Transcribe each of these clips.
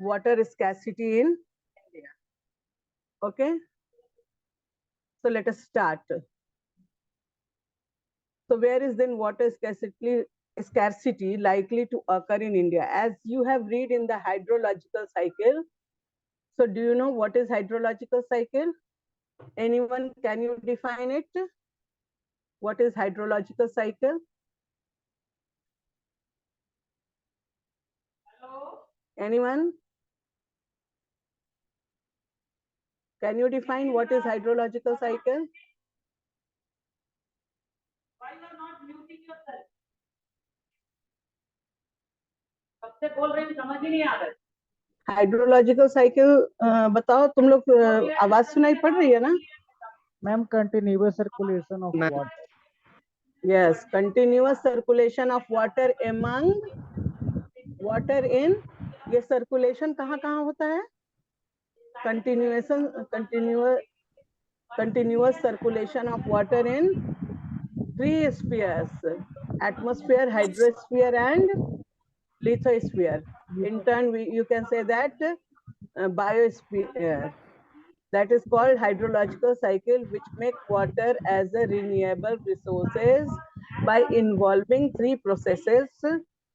water scarcity in India. Okay, so let us start. So where is then water scarcity likely to occur in India? As you have read in the hydrological cycle. So do you know what is hydrological cycle? Anyone, can you define it? What is hydrological cycle? Anyone? Can you define what is hydrological cycle? Why you are not muting yourself? कब से बोल रही हूँ समझ ही नहीं आ रहा है. Hydrological cycle बताओ तुम लोग. आवाज सुनाई पड़ रही है ना? Ma'am continuous circulation of water. Yes, continuous circulation of water among water in. ये सर्कुलेशन कहाँ कहाँ होता है? continuous circulation of water in three spheres: atmosphere, hydrosphere, and lithosphere. In turn, you can say that biosphere. That is called hydrological cycle, which make water as a renewable resources by involving three processes: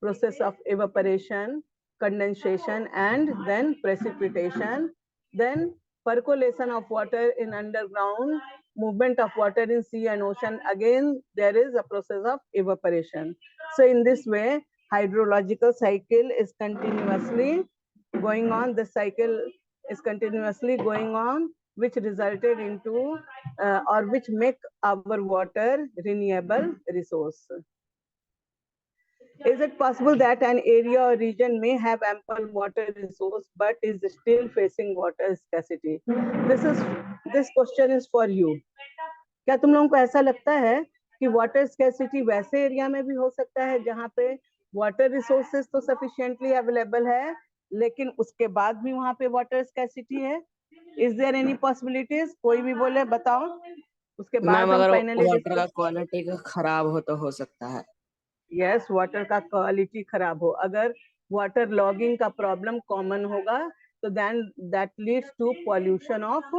process of evaporation, condensation, and then precipitation. Then percolation of water in underground, movement of water in sea and ocean. Again, there is a process of evaporation. So in this way, hydrological cycle is continuously going on. The cycle is continuously going on, which resulted into or which make our water renewable resource. Is it possible that an area or region may have ample water resource but is still facing water scarcity? This question is for you. क्या तुम लोगों को ऐसा लगता है कि water scarcity वैसे area में भी हो सकता है जहाँ पे वाटर रिसोर्सेज तो सफिशिएंटली अवेलेबल है, लेकिन उसके बाद भी वहाँ पे वाटर स्कैसिटी है? Is there any possibilities? कोई भी बोले, बताओ. उसके बाद हम फाइनली वाटर का क्वालिटी का खराब हो तो हो सकता है. यस, वाटर का क्वालिटी खराब हो. अगर वाटर लॉगिंग का प्रॉब्लम कॉमन होगा तो then that leads to pollution of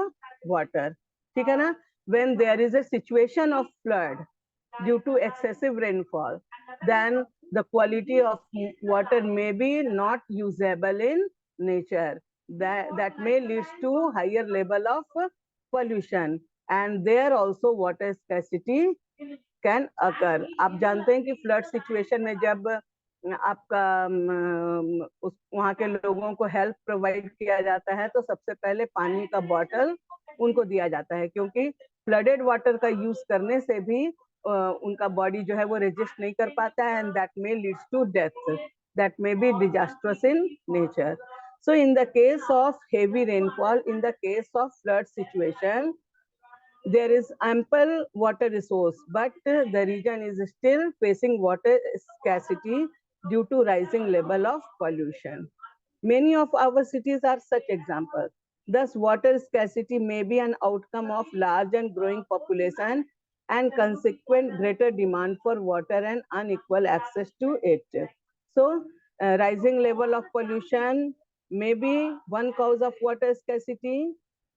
water. ठीक है ना? when there is a situation of flood due to excessive rainfall, then the quality of water may be not usable in nature. That may lead to higher level of pollution, and there also water scarcity can occur. आप जानते हैं कि flood situation में जब आपका उस वहाँ के लोगों को हेल्प प्रोवाइड किया जाता है तो सबसे पहले पानी का बॉटल उनको दिया जाता है, क्योंकि फ्लडेड वाटर का यूज करने से भी उनका बॉडी जो है वो रेजिस्ट नहीं कर पाता है, and that may leads to death. That may be disastrous in nature. So in the case of heavy rainfall, in the case of flood situation, there is ample water resource, but the region is still facing water scarcity due to rising level of pollution. Many of our cities are such examples. Thus, water scarcity may be an outcome of large and growing population and consequent greater demand for water and unequal access to it. So, rising level of pollution may be one cause of water scarcity.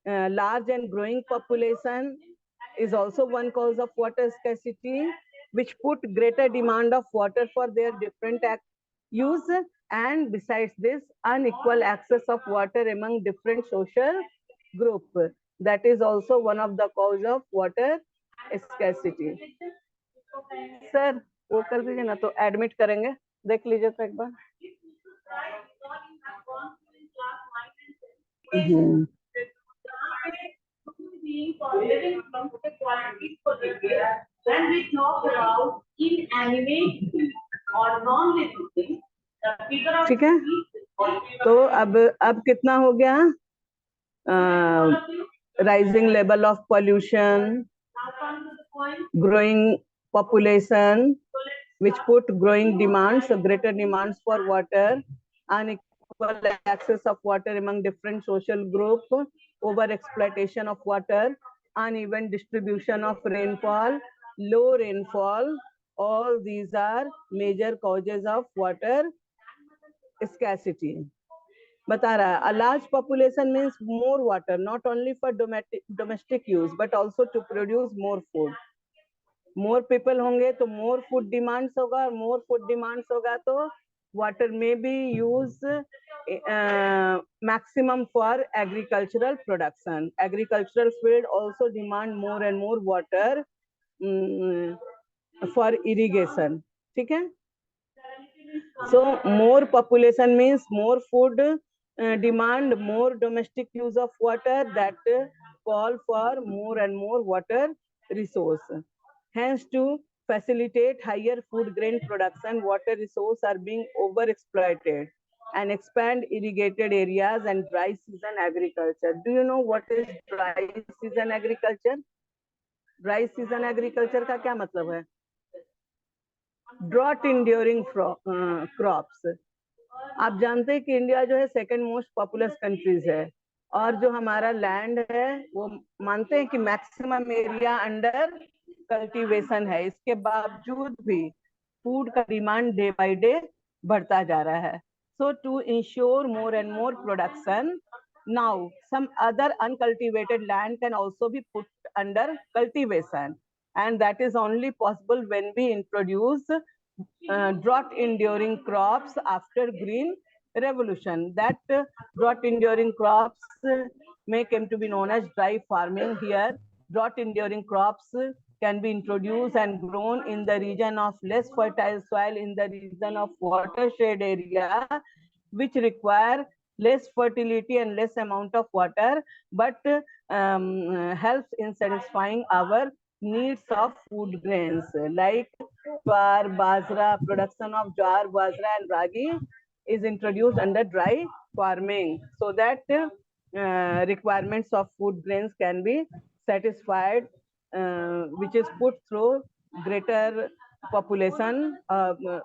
Large and growing population is also one cause of water scarcity, which put greater demand of water for their different use. And besides this, unequal access of water among different social group, that is also one of the cause of water scarcity. Sir वो कर दीजिए ना, तो admit करेंगे, देख लीजिए तो एक बार. When we talk about inanimate or non-living things, ठीक है, तो अब कितना हो गया? Rising level of pollution, growing population, which put growing demands, so greater demands for water, unequal access of water among different social groups, over exploitation of water, uneven distribution of rainfall, low rainfall. All these are major causes of water scarcity. बता रहा है, a large population means more water, not only for domestic use but also to produce more food. More people होंगे तो more food demands होगा, और more food demands होगा तो water may be used maximum for agricultural production. Agricultural field also demand more and more water for irrigation. ठीक है? So more population means more food demand, more domestic use of water, that call for more and more water resource. Hence, to facilitate higher food grain production, water resources are being overexploited and expand irrigated areas and dry season agriculture. Do you know what is dry season agriculture? Dry season agriculture का क्या मतलब है? Drought enduring crops. आप जानते हैं कि India जो है सेकंड मोस्ट पॉपुलस कंट्रीज है, और जो हमारा लैंड है वो मानते हैं कि मैक्सिमम एरिया अंडर कल्टीवेशन है. इसके बावजूद भी फूड का डिमांड डे बाय डे बढ़ता जा रहा है. So to ensure more and more production, now some other uncultivated land can also be put under cultivation, and that is only possible when we introduce drought enduring crops after green revolution. That drought enduring crops may come to be known as dry farming. Here drought enduring crops can be introduced and grown in the region of less fertile soil, in the region of watershed area which require less fertility and less amount of water, but helps in satisfying our needs of food grains like jowar, bajra. Production of jowar, bajra and ragi is introduced under dry farming, so that requirements of food grains can be satisfied, which is put through greater population,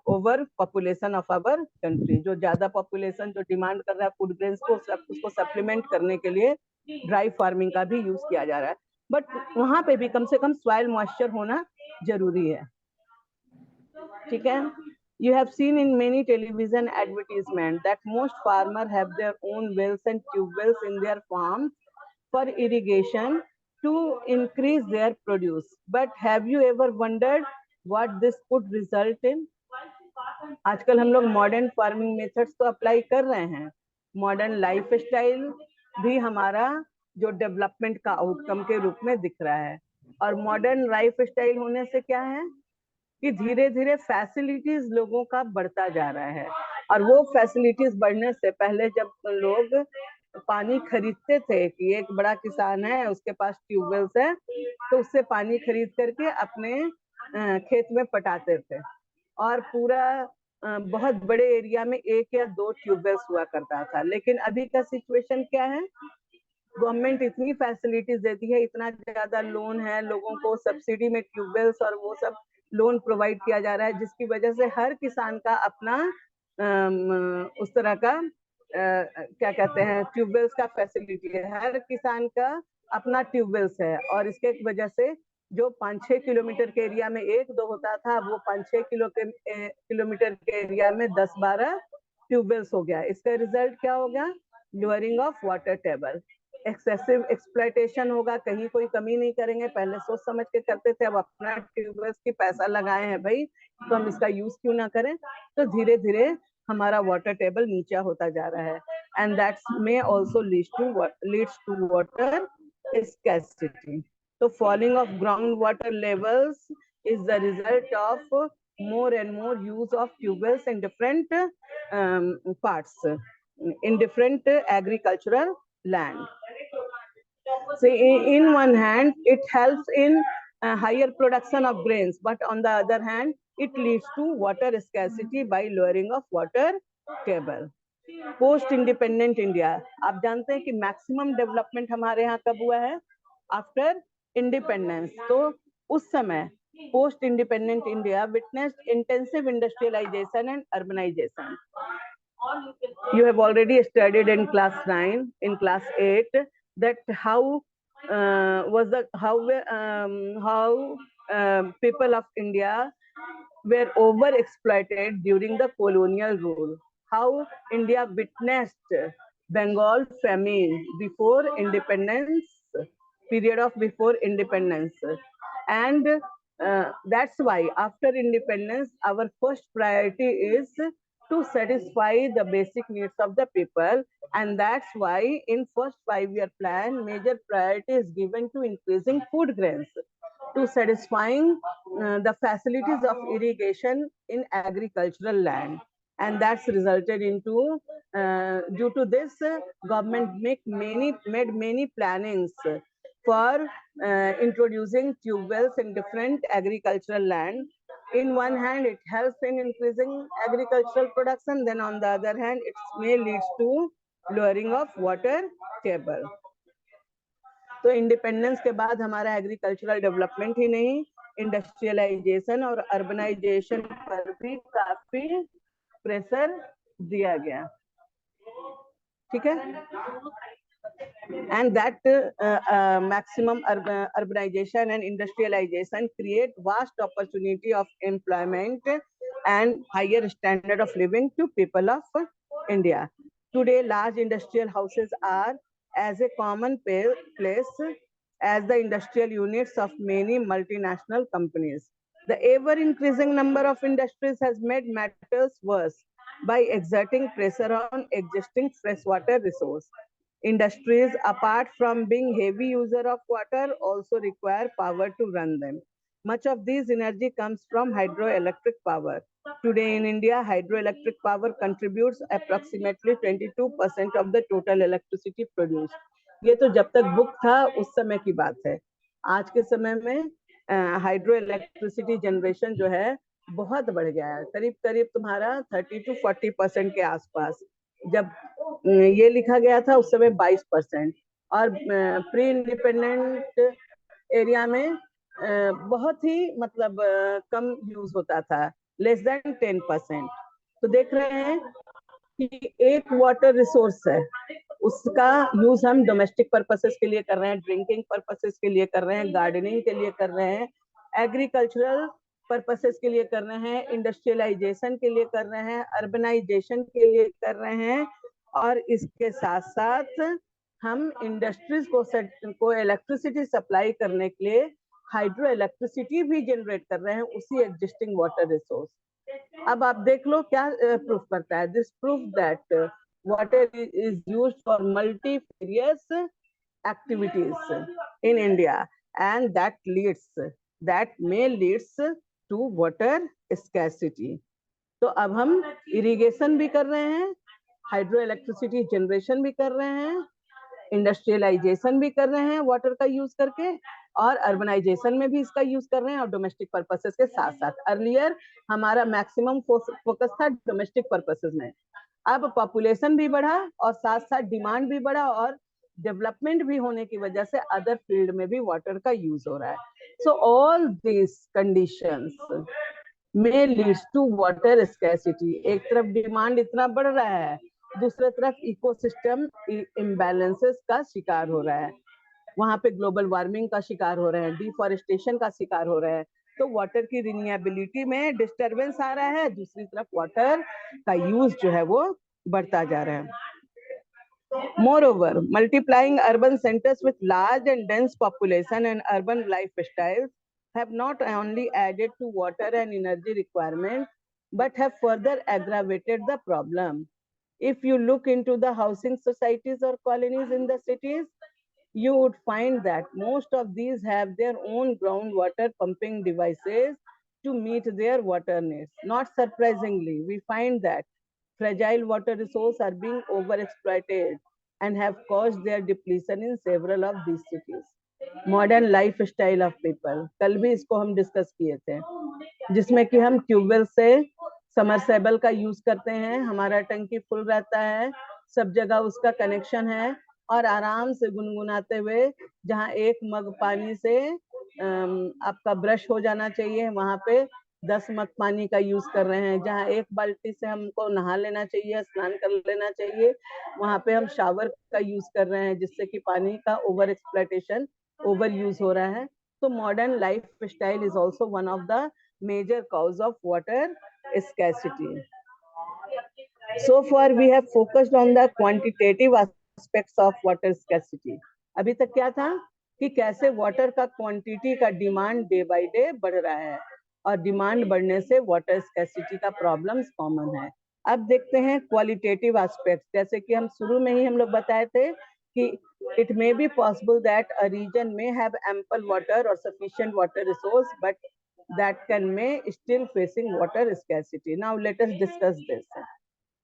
over population of our country. जो ज्यादा population जो demand कर रहा है food grains को, उसको supplement करने के लिए ड्राई फार्मिंग का भी यूज किया जा रहा है. बट वहां पे भी कम से कम सॉइल मॉइस्चर होना जरूरी है. ठीक है? You have seen in many television advertisements that most farmers have their own wells and tube wells in their farms for irrigation to increase their produce. But have you ever wondered what this could result in? आजकल हम लोग modern farming methods तो apply कर रहे हैं. Modern life style भी हमारा जो डेवलपमेंट का आउटकम के रूप में दिख रहा है. और मॉडर्न लाइफ स्टाइल होने से क्या है कि धीरे धीरे फैसिलिटीज लोगों का बढ़ता जा रहा है. और वो फैसिलिटीज बढ़ने से पहले जब लोग पानी खरीदते थे, कि एक बड़ा किसान है उसके पास ट्यूबवेल्स है तो उससे पानी खरीद करके अपने खेत में पटाते थे, और पूरा बहुत बड़े एरिया में एक या दो ट्यूबवेल्स हुआ करता था. लेकिन अभी का सिचुएशन क्या है? गवर्नमेंट इतनी फैसिलिटीज देती है, इतना ज्यादा लोन है, लोगों को सब्सिडी में ट्यूबवेल्स और वो सब लोन प्रोवाइड किया जा रहा है, जिसकी वजह से हर किसान का अपना उस तरह का क्या कहते हैं ट्यूबवेल्स का फैसिलिटी है. हर किसान का अपना ट्यूबवेल्स है, और इसके वजह से जो 5-6 किलोमीटर के एरिया में एक दो होता था, वो 5-6 किलोमीटर के एरिया में 10-12 ट्यूबवेल्स हो गया. इसका रिजल्ट क्या हो गया? Lowering of water table. Excessive exploitation होगा, कहीं कोई कमी नहीं करेंगे. पहले सोच समझ के करते थे, अब अपना ट्यूबवेल्स की पैसा लगाए हैं भाई, तो हम इसका यूज क्यों ना करें. तो धीरे धीरे हमारा वाटर टेबल नीचा होता जा रहा है, and that may also leads to water scarcity. So falling of groundwater levels is the result of more and more use of tubewells in different parts, in different agricultural land. So in one hand, it helps in higher production of grains, but on the other hand, it leads to water scarcity by lowering of water table. Post independent India, आप जानते हैं कि maximum development हमारे यहाँ कब हुआ है? After independence. तो उस समय post independent India witnessed intensive industrialisation and urbanisation. You have already studied in class 9, in class 8, that how people of India were overexploited during the colonial rule. How India witnessed Bengal famine before independence, period of before independence. And that's why after independence, our first priority is to satisfy the basic needs of the people. And that's why in first 5-year plan, major priority is given to increasing food grains, to satisfying the facilities of irrigation in agricultural land. And that's resulted into, due to this, government made many plannings for introducing tube wells in different agricultural land. In one hand, it helps in increasing agricultural production, then on the other hand, it may lead to lowering of water table. तो independence के बाद हमारा agricultural development ही नहीं, industrialisation और urbanisation पर भी काफी pressure दिया गया, ठीक है. And that maximum urbanization and industrialization create vast opportunity of employment and higher standard of living to people of India. Today, large industrial houses are as a common place as the industrial units of many multinational companies. The ever-increasing number of industries has made matters worse by exerting pressure on existing freshwater resource. Industries, apart from being heavy user of water, also require power to run them. Much of this energy comes from hydroelectric power. Today in India, hydroelectric power contributes approximately 22% of the total electricity produced. ये तो जब तक book था उस समय की बात है. आज के समय में हाइड्रो इलेक्ट्रिसिटी जनरेशन जो है बहुत बढ़ गया है, करीब करीब तुम्हारा 30 to 40% के आसपास. जब ये लिखा गया था उस समय 22%, और प्री इंडिपेंडेंट एरिया में बहुत ही मतलब कम यूज होता था, लेस देन 10%. तो देख रहे हैं कि एक वाटर रिसोर्स है, उसका यूज हम डोमेस्टिक पर्पसेस के लिए कर रहे हैं, ड्रिंकिंग पर्पसेस के लिए कर रहे हैं, गार्डनिंग के लिए कर रहे हैं, एग्रीकल्चरल पर्पसेस के लिए कर रहे हैं, इंडस्ट्रियलाइजेशन के लिए कर रहे हैं, अर्बनाइजेशन के लिए कर रहे हैं, और इसके साथ साथ हम इंडस्ट्रीज को इलेक्ट्रिसिटी सप्लाई करने के लिए हाइड्रो इलेक्ट्रिसिटी भी जनरेट कर रहे हैं उसी एग्जिस्टिंग वाटर रिसोर्स. अब आप देख लो क्या प्रूफ करता है. This proof that water is used for multifarious activities in India, and that may leads to water scarcity. तो अब हम इरिगेशन भी कर रहे हैं, हाइड्रो इलेक्ट्रिसिटी जनरेशन भी कर रहे हैं, इंडस्ट्रियलाइजेशन भी कर रहे हैं वाटर का यूज करके, और अर्बनाइजेशन में भी इसका यूज कर रहे हैं, और डोमेस्टिक पर्पसेस के साथ साथ. अर्लियर हमारा मैक्सिमम फोकस था डोमेस्टिक पर्पसेस में. अब पॉपुलेशन भी बढ़ा और साथ साथ डिमांड भी बढ़ा, और डेवलपमेंट भी होने की वजह से अदर फील्ड में भी वाटर का यूज हो रहा है. सो ऑल दिस कंडीशंस में लीड्स टू वाटर स्कैर्सिटी. एक तरफ डिमांड इतना बढ़ रहा है, दूसरी तरफ इकोसिस्टम इम्बैलेंसेस का शिकार हो रहा है, वहां पे ग्लोबल वार्मिंग का शिकार हो रहे हैं, डिफॉरेस्टेशन का शिकार हो रहे हैं. तो वाटर की रिन्यूएबिलिटी में डिस्टरबेंस आ रहा है, दूसरी तरफ वाटर का यूज जो है वो बढ़ता जा रहा है. Moreover, multiplying urban centers with large and dense population and urban lifestyles have not only added to water and energy requirements, but have further aggravated the problem. If you look into the housing societies or colonies in the cities, you would find that most of these have their own groundwater pumping devices to meet their water needs. Not surprisingly, we find that fragile water resources are being overexploited and have caused their depletion in several of these cities. Modern lifestyle of people, कल भी इसको हम discuss किए थे, जिसमें कि हम tubewell से समरसेबल का यूज करते हैं, हमारा टंकी फुल रहता है, सब जगह उसका कनेक्शन है, और आराम से गुनगुनाते हुए जहाँ एक मग पानी से आपका ब्रश हो जाना चाहिए, वहां पे 10 मग पानी का यूज कर रहे हैं. जहाँ एक बाल्टी से हमको नहा लेना चाहिए, स्नान कर लेना चाहिए, वहां पे हम शावर का यूज कर रहे हैं, जिससे कि पानी का ओवर एक्सप्लॉयटेशन, ओवर यूज हो रहा है. तो modern life style is also one of the major cause of water scarcity. So far we have focused on the quantitative aspects of water scarcity. अभी तक क्या था कि कैसे वाटर का क्वांटिटी का डिमांड डे बाय डे बढ़ रहा है और डिमांड बढ़ने से वाटर स्कैसिटी का प्रॉब्लम्स कॉमन है। अब देखते हैं क्वालिटेटिव एस्पेक्ट्स, जैसे कि हम शुरू में ही हम लोग बताए थे कि it may be possible that a region may have ample water or sufficient water resource, but that can may still facing water scarcity. Now let us discuss this.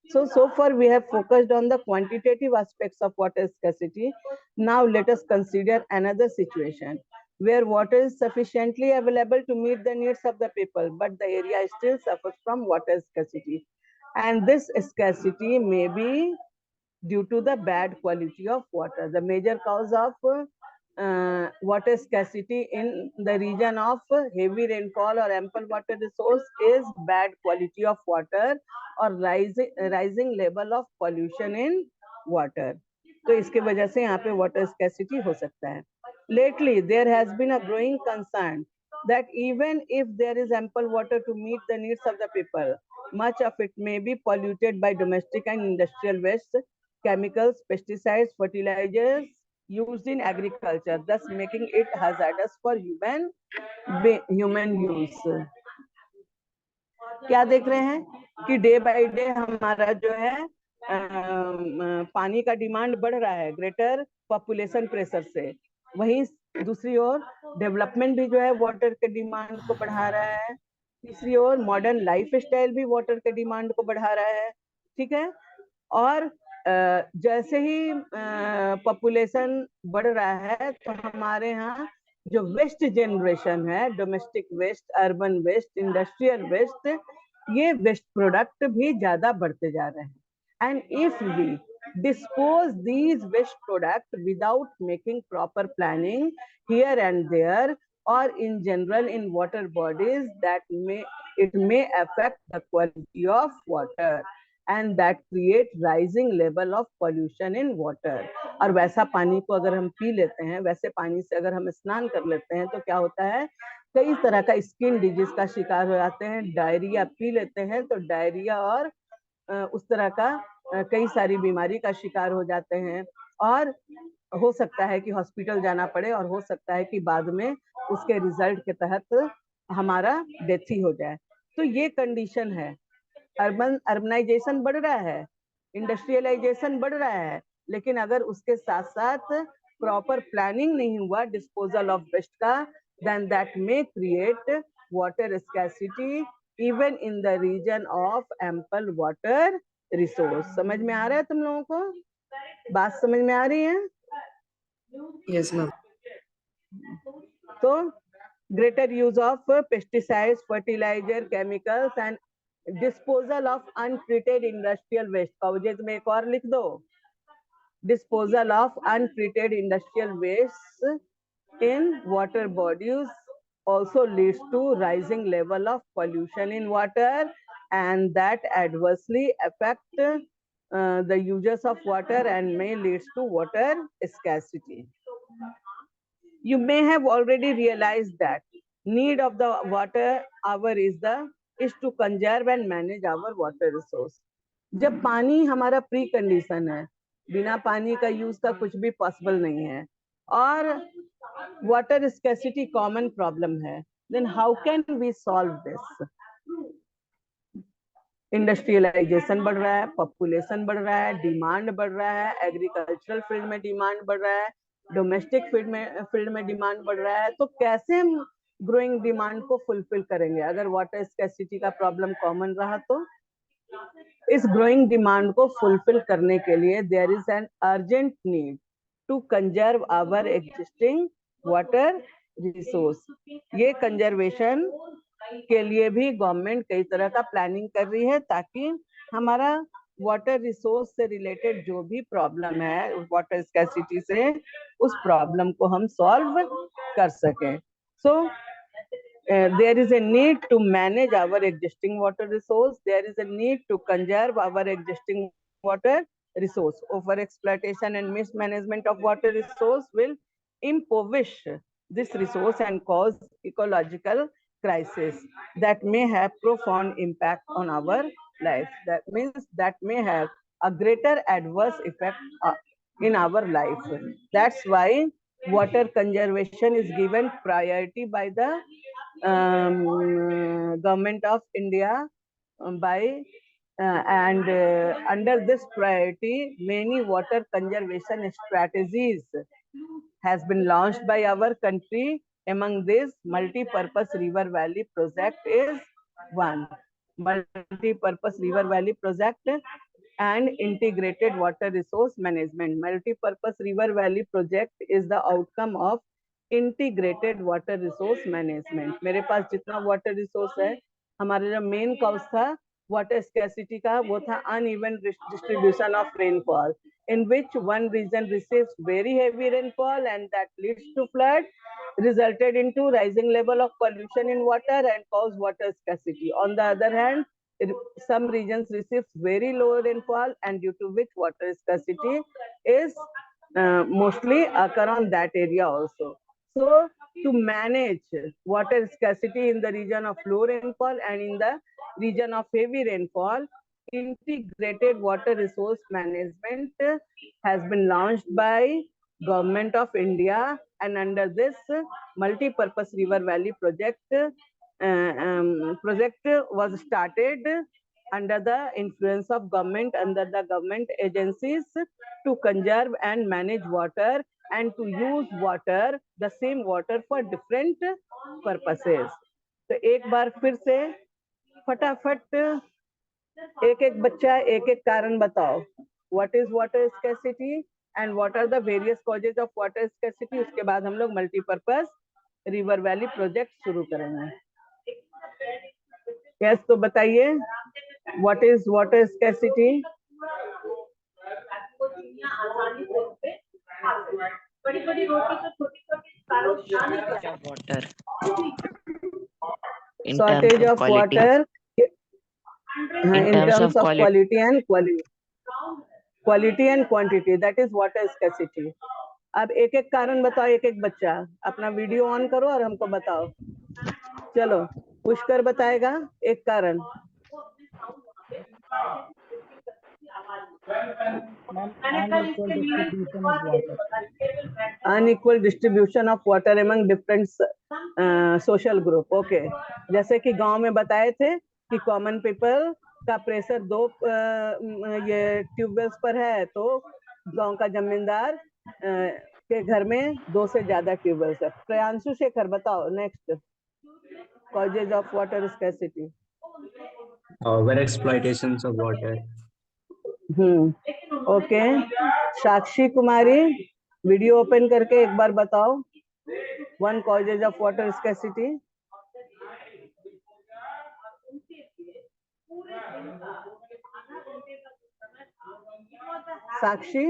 So far we have focused on the quantitative aspects of water scarcity. Now let us consider another situation where water is sufficiently available to meet the needs of the people, but the area still suffers from water scarcity. And this scarcity may be due to the bad quality of water. The major cause of water scarcity in the region of heavy rainfall or ample water resource is bad quality of water or rising level of pollution in water. तो इसके वजह से यहाँ पे water scarcity हो सकता है. Lately, there has been a growing concern that even if there is ample water to meet the needs of the people, much of it may be polluted by domestic and industrial waste, chemicals, pesticides, fertilizers used in agriculture, thus making it hazardous for human use. क्या देख रहे हैं कि day by day हमारा जो है पानी का डिमांड बढ़ रहा है ग्रेटर पॉपुलेशन प्रेशर से, वहीं दूसरी ओर डेवलपमेंट भी जो है वाटर के डिमांड को बढ़ा रहा है, तीसरी ओर मॉडर्न लाइफ स्टाइल भी वाटर के डिमांड को बढ़ा रहा है, ठीक है। और जैसे ही पॉपुलेशन बढ़ रहा है तो हमारे यहाँ जो वेस्ट जनरेशन है, domestic waste, urban waste, industrial waste, ये वेस्ट प्रोडक्ट भी ज्यादा बढ़ते जा रहे हैं। And if we dispose these waste products without making proper planning here and there or in general in water bodies, that may affect the quality of water and that create rising level of pollution in water. और वैसा पानी को अगर हम P लेते हैं, वैसे पानी से अगर हम स्नान कर लेते हैं तो क्या होता है, कई तरह का स्किन डिजीज का शिकार हो जाते हैं। डायरिया पी लेते हैं तो डायरिया और उस तरह का कई सारी बीमारी का शिकार हो जाते हैं और हो सकता है कि हॉस्पिटल जाना पड़े और हो सकता है कि बाद में उसके रिजल्ट के तहत हमारा डेथ ही हो जाए। तो ये कंडीशन है। अर्बनाइजेशन बढ़ रहा है, इंडस्ट्रियलाइजेशन बढ़ रहा है, लेकिन अगर उसके साथ साथ प्रॉपर प्लानिंग नहीं हुआ डिस्पोजल ऑफ वेस्ट का, then that may create water scarcity even in the region of ample water resource. समझ में आ रहा है तुम लोगों को? बात समझ में आ रही है? Yes ma'am. तो greater use of pesticides, fertiliser, chemicals and disposal of untreated industrial waste. College में एक और लिख दो, disposal of untreated industrial waste in water bodies also leads to rising level of pollution in water and that adversely affect the users of water and may leads to water scarcity. You may have already realized that need of the water hour is to conserve and manage our water resource. जब पानी हमारा pre condition है, बिना पानी का use का कुछ भी पॉसिबल नहीं है और वाटर स्कैसिटी कॉमन प्रॉब्लम है, then how can we solve this? Industrialisation बढ़ रहा है, पॉपुलेशन बढ़ रहा है, डिमांड बढ़ रहा है, एग्रीकल्चरल फील्ड में डिमांड बढ़ रहा है, डोमेस्टिक फील्ड में डिमांड बढ़ रहा है। तो कैसे हम ग्रोइंग डिमांड को फुलफिल करेंगे अगर वाटर स्कैसिटी का प्रॉब्लम कॉमन रहा? तो इस ग्रोइंग डिमांड को फुलफिल करने के लिए there is an urgent need to conserve our existing water resource. ये कंजर्वेशन के लिए भी गवर्नमेंट कई तरह का प्लानिंग कर रही है ताकि हमारा वाटर रिसोर्स से रिलेटेड जो भी प्रॉब्लम है वाटर स्कैसिटी से, उस प्रॉब्लम को हम सॉल्व कर सकें। सो there is a need to manage our existing water resource, there is a need to conserve our existing water resource. Over exploitation and mismanagement of water resource will impoverish this resource and cause ecological crisis that may have profound impact on our life. That means that may have a greater adverse effect in our life. That's why water conservation is given priority by the government of India by under this priority, many water conservation strategies has been launched by our country. Among this, multi-purpose river valley project is one. Multi-purpose river valley project and integrated water resource management. Multi-purpose river valley project is the outcome of integrated water resource management. मेरे पास जितना water resource है, हमारा जो main cause था water scarcity का, वो था uneven distribution of rainfall, in which one region receives very heavy rainfall and that leads to flood, resulted into rising level of pollution in water and cause water scarcity. On the other hand, some regions receive very low rainfall and due to which water scarcity is mostly occur on that area also. So to manage water scarcity in the region of low rainfall and in the region of heavy rainfall, integrated water resource management has been launched by Government of India, and under this multi-purpose river valley project was started under the influence of government, under the government agencies, to conserve and manage water and to use water, the same water, for different purposes. तो एक बार फिर से फटाफट एक एक बच्चा एक एक कारण बताओ. What is water scarcity and what are the various causes of water scarcity? उसके बाद हम लोग मल्टीपर्पज रिवर वैली प्रोजेक्ट शुरू करेंगे. यस, तो बताइए, what is water scarcity? बड़ी-बड़ी रोटी तो छोटी-छोटी Water. In Shortage terms of quality. water in terms of quality. quality and quantity, that is water scarcity. अब एक एक कारण बताओ, एक एक बच्चा अपना वीडियो ऑन करो और हमको बताओ. चलो, पुष्कर बताएगा एक कारण. Unequal distribution of water. Unequal distribution of water among different social group. Okay, जैसे कि गांव में बताए थे कि कॉमन पीपल का प्रेशर 2 ये ट्यूबवेल्स पर है, तो गांव का जमींदार के घर में 2 से ज्यादा ट्यूबवेल्स है. प्रियांशु शेखर बताओ next. Causes of water scarcity. Over exploitations of water. Okay. Sakshi Kumari, video open करके एक बार बताओ 1 कॉजेज ऑफ वाटर स्कैसिटी. साक्षी.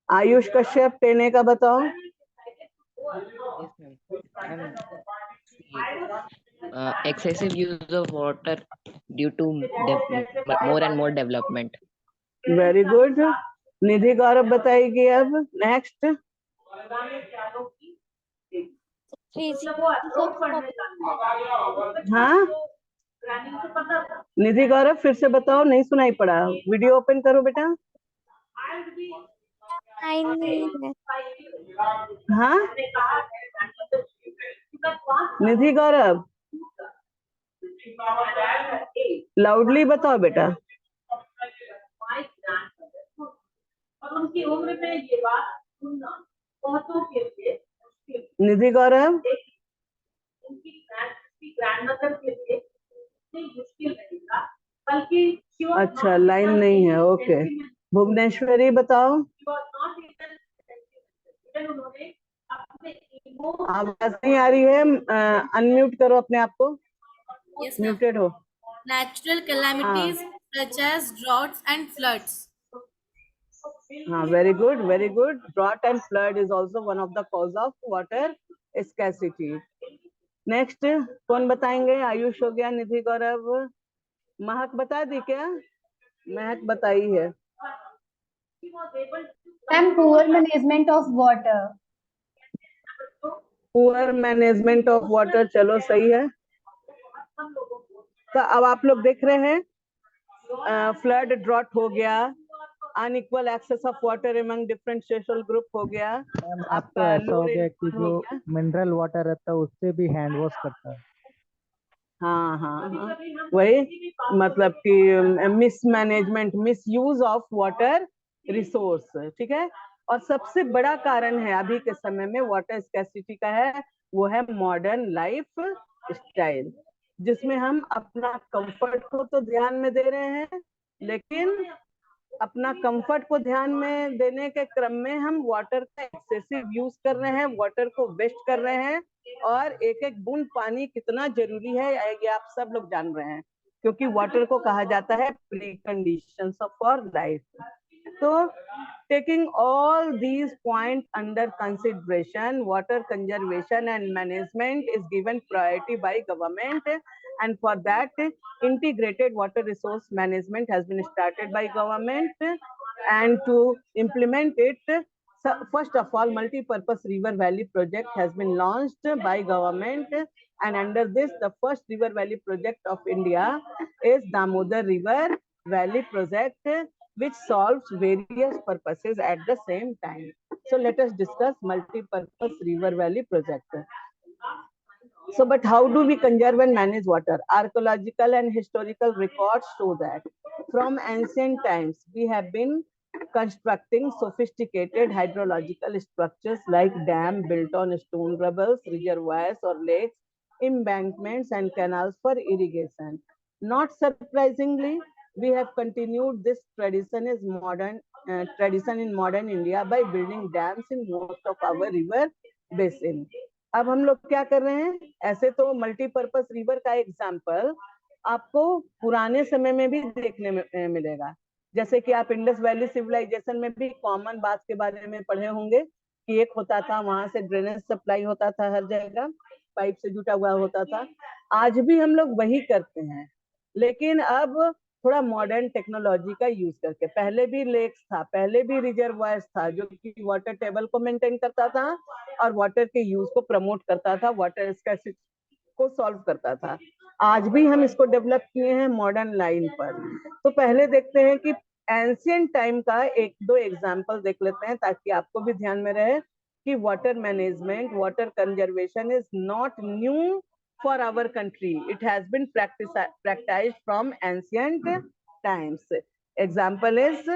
आयुष कश्यप, टेने का बताओ. Excessive use of water due to more and more development. Very good. Nidhi Gaurav बताएगी अब next. हाँ, निधि गौरव फिर से बताओ, नहीं सुनाई पड़ा. वीडियो ओपन करो बेटा. हाँ, निधि गौरव लाउडली बताओ बेटा. और उनकी उम्र में ये बात सुनना बहुतों के लिए निधि गौरव उनकी ग्रैंडमदर के लिए इतनी मुश्किल नहीं था, बल्कि अच्छा, लाइन नहीं है. ओके. भुवनेश्वरी बताओ. उन्होंने अपने आवाज नहीं आ रही है, अनम्यूट करो अपने आप को. Yes, ma'am. म्यूटेड हो. Natural calamities such as droughts and floods. हाँ, very good, very good. Drought and flood is also one of the cause of water scarcity. Next कौन बताएंगे? आयुष हो गया, निधि गौरव. महक बता दी क्या? महक बताई है. And poor management of water. Poor management of water, चलो सही है. हम लोगों को तो अब आप लोग देख रहे हैं फ्लड ड्रॉट हो गया, unequal access of water among different social group हो गया, मैम अब तो आपका ऐसा लो हो गया कि रेनफॉल हो जो गया। मिनरल वाटर रहता है उससे भी हैंड वॉश करता है। हाँ हाँ हाँ, वही मतलब कि mismanagement, misuse of water resource, ठीक है। और सबसे बड़ा कारण है अभी के समय में वाटर स्कैसिटी का है, वो है मॉडर्न लाइफ स्टाइल, जिसमें हम अपना कंफर्ट को तो ध्यान में दे रहे हैं, लेकिन अपना कंफर्ट को ध्यान में देने के क्रम में हम वाटर का एक्सेसिव यूज कर रहे हैं, वाटर को वेस्ट कर रहे हैं। और एक एक बूंद पानी कितना जरूरी है ये आप सब लोग जान रहे हैं, क्योंकि वाटर को कहा जाता है preconditions of our life. तो taking all these points under consideration, water conservation and management is given priority by government, and for that integrated water resource management has been started by government. And to implement it, first of all, multi-purpose river valley project has been launched by government, and under this the first river valley project of India is Damodar River Valley project, which solves various purposes at the same time. So let us discuss multi-purpose river valley project. So, but how do we conserve and manage water? Archaeological and historical records show that from ancient times we have been constructing sophisticated hydrological structures like dam built on stone rubbles, reservoirs or lakes, embankments and canals for irrigation. Not surprisingly, we have continued this tradition in modern India by building dams in most of our river basin. अब हम लोग क्या कर रहे हैं, ऐसे तो multipurpose river का एग्जाम्पल आपको पुराने समय में भी देखने में मिलेगा। जैसे कि आप इंडस वैली सिविलाइजेशन में भी कॉमन बात के बारे में पढ़े होंगे कि एक होता था, वहां से ड्रेनेज सप्लाई होता था, हर जगह पाइप से जुटा हुआ होता था। आज भी हम लोग वही करते हैं, लेकिन अब थोड़ा मॉडर्न टेक्नोलॉजी का यूज करके। पहले भी लेक्स था, पहले भी रिजर्वायर्स था जो कि वाटर टेबल को मेंटेन करता था और वाटर के यूज को प्रमोट करता था, वाटर स्कैर्सिटी को सॉल्व करता था। आज भी हम इसको डेवलप किए हैं मॉडर्न लाइन पर। तो पहले देखते हैं कि एंशियंट टाइम का एक दो एग्जांपल देख लेते हैं, ताकि आपको भी ध्यान में रहे कि water management, water conservation is not new for our country. It has been practiced from ancient times. Example is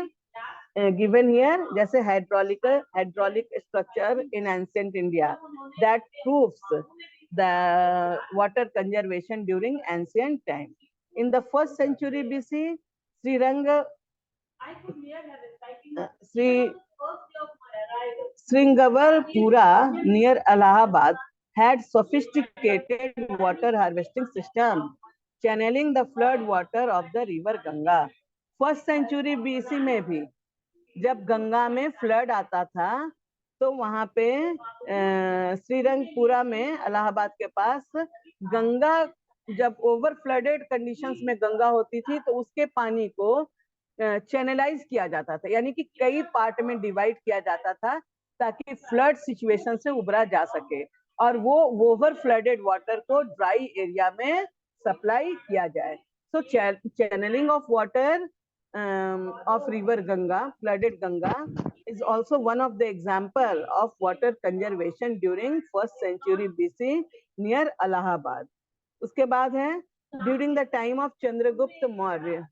given here, जैसे hydraulic structure in ancient India that proves the water conservation during ancient time. In the 1st century BC, Sringavarpura near Allahabad had sophisticated water harvesting system, channeling the flood water of the river Ganga. 1st century BC में भी जब गंगा में flood आता था, तो वहां पे श्रीरंगपुरा में इलाहाबाद के पास गंगा, जब ओवर फ्लडेड कंडीशंस में गंगा होती थी, तो उसके पानी को चैनलाइज किया जाता था, यानी कि कई पार्ट में डिवाइड किया जाता था ताकि फ्लड सिचुएशन से उबरा जा सके, और वो ओवर फ्लडेड वाटर को ड्राई एरिया में सप्लाई किया जाए। So channelling of water of river Ganga, flooded Ganga, is also one of the example of water conservation during 1st century BC near Allahabad. उसके बाद है during the time of Chandragupta Maurya,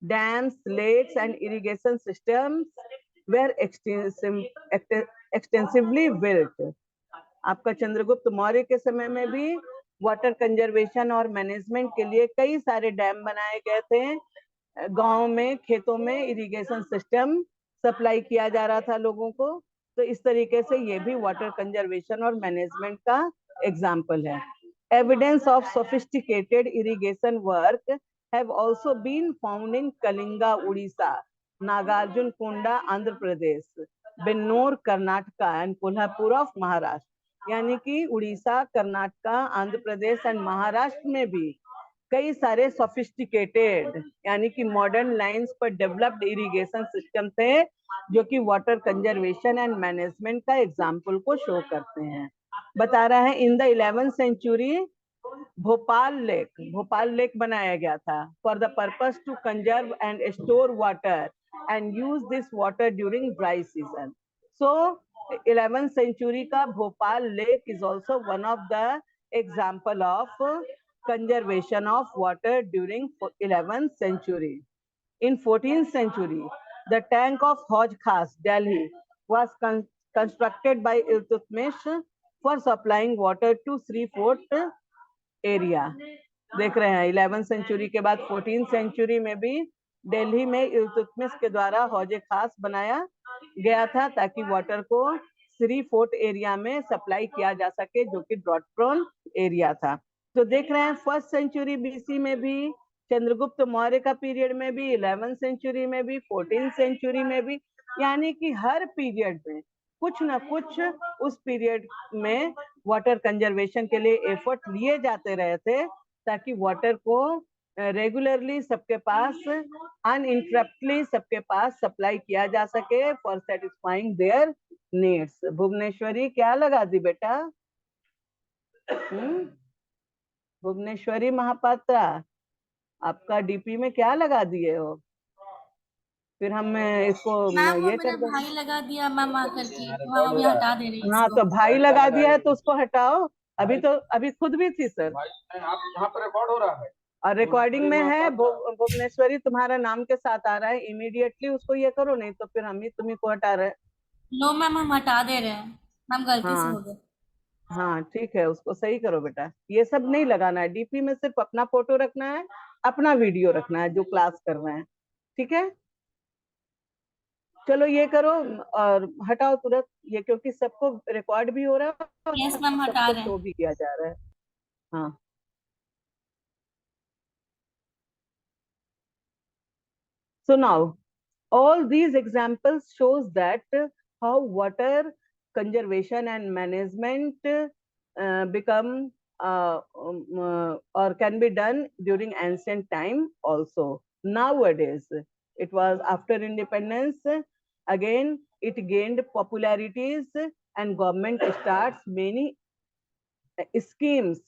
dams, lakes and irrigation systems were extensively built. आपका चंद्रगुप्त मौर्य के समय में भी water conservation और management के लिए कई सारे डैम बनाए गए थे। गांव में, खेतों में इरिगेशन सिस्टम सप्लाई किया जा रहा था लोगों को। तो इस तरीके से ये भी वाटर कंजर्वेशन और मैनेजमेंट का एग्जाम्पल है। Evidence of sophisticated irrigation work have also been found in Kalinga Orissa, Nagarjunakonda Andhra Pradesh, Bennur Karnataka and Kolhapur of Maharashtra. यानी कि उड़ीसा, कर्नाटका, आंध्र प्रदेश एंड महाराष्ट्र में भी कई सारे सोफिस्टिकेटेड यानी कि मॉडर्न लाइंस पर डेवलप्ड इरिगेशन सिस्टम थे, जो कि वाटर कंजर्वेशन एंड मैनेजमेंट का एग्जाम्पल को शो करते हैं। बता रहा है इन the 11th century Bhopal lake बनाया गया था for the purpose to conserve and store water and use this water during dry season. So 11th century का Bhopal lake is also one of the example of conservation of water during 11th century. In 14th century, the tank of Hauj Khas, Delhi, was constructed by Iltutmish for supplying water to Sri Fort area. देख रहे हैं 11th century के बाद 14th century में भी दिल्ली में इल्तुतमिश के द्वारा हौजे खास बनाया गया था ताकि वाटर को श्री फोर्ट एरिया में सप्लाई किया जा सके जो कि ड्रॉट प्रोन एरिया था. तो देख रहे हैं 1st सेंचुरी बीसी में भी, चंद्रगुप्त मौर्य का पीरियड में भी, 11th सेंचुरी में भी, 14th सेंचुरी में भी, यानी कि हर पीरियड में कुछ ना कुछ उस पीरियड में वाटर कंजर्वेशन के लिए एफर्ट लिए जाते रहे थे ताकि वाटर को रेगुलरली सबके पास अनइंटरप्टली सबके पास सप्लाई किया जा सके for satisfying there needs. Bhuvaneshwari क्या लगा दी बेटा? भुवनेश्वरी महापात्रा आपका डीपी में क्या लगा दिए हो? फिर हम इसको मैम वो ये मेरा कर दें. भाई लगा दिया मैम आकर के, तो मैम अभी हटा दे रही हाँ हूँ तो भाई लगा दिया है तो उसको हटाओ. अभी खुद भी थी सर. आप यहाँ पर रिकॉर्ड हो रहा है और रिकॉर्डिंग में है. भुवनेश्वरी तुम्हारा नाम के साथ आ रहा है. इमीडिएटली उसको ये करो, नहीं तो फिर हम ही तुम्ही को हटा रहे. नो मैम हम हटा दे रहे हैं मैम, गलती से हो गया. हाँ ठीक है, उसको सही करो बेटा. ये सब नहीं लगाना है डीपी में, सिर्फ अपना फोटो रखना है, अपना वीडियो रखना है जो क्लास कर रहे हैं. ठीक है, चलो ये करो और हटाओ तुरंत ये, क्योंकि सबको रिकॉर्ड भी हो रहा है यस मैम हटा सबको रहे हैं. शो भी किया जा रहा है. हाँ so now all these examples shows that how water conservation and management become or can be done during ancient time also. Nowadays it was after independence, again it gained popularities and government starts many schemes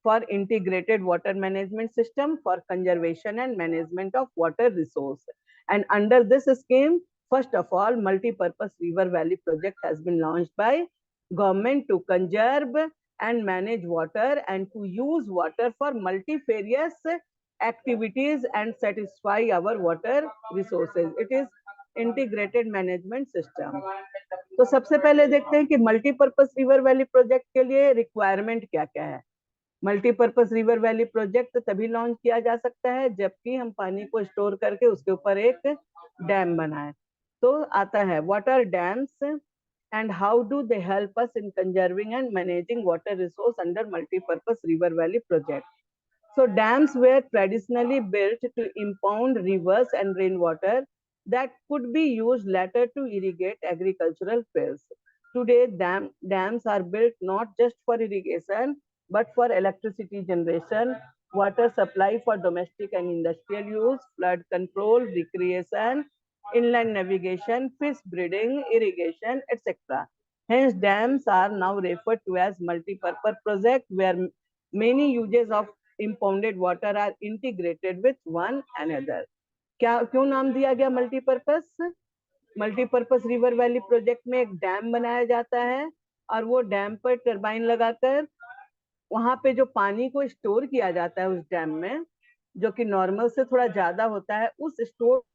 for integrated water management system for conservation and management of water resource. And under this scheme, first of all, multi-purpose river valley project has been launched by government to conserve and manage water and to use water for multifarious activities and satisfy our water resources. It is integrated management system. तो सबसे पहले देखते हैं कि multipurpose river valley project के लिए requirement क्या क्या है. मल्टीपर्पज रिवर वैली प्रोजेक्ट तभी लॉन्च किया जा सकता है जबकि हम पानी को स्टोर करके उसके ऊपर एक डैम बनाए. तो आता है water dams and how do they help us in conserving and managing water resource under multi-purpose river valley project. So dams were traditionally built to impound rivers and rainwater that could be used later to irrigate agricultural fields. Today, dams are built not just for irrigation, but for electricity generation, water supply for domestic and industrial use, flood control, recreation, inland navigation, fish breeding, irrigation, etc. Hence, dams are now referred to as multi-purpose project where many uses of impounded water are integrated with one another. क्यों नाम दिया गया multipurpose? Multipurpose river valley project में एक dam बनाया जाता है और वो डैम पर टरबाइन लगाकर वहां पे जो पानी को स्टोर किया जाता है उस डैम में, जो कि नॉर्मल से थोड़ा ज्यादा होता है, उस स्टोर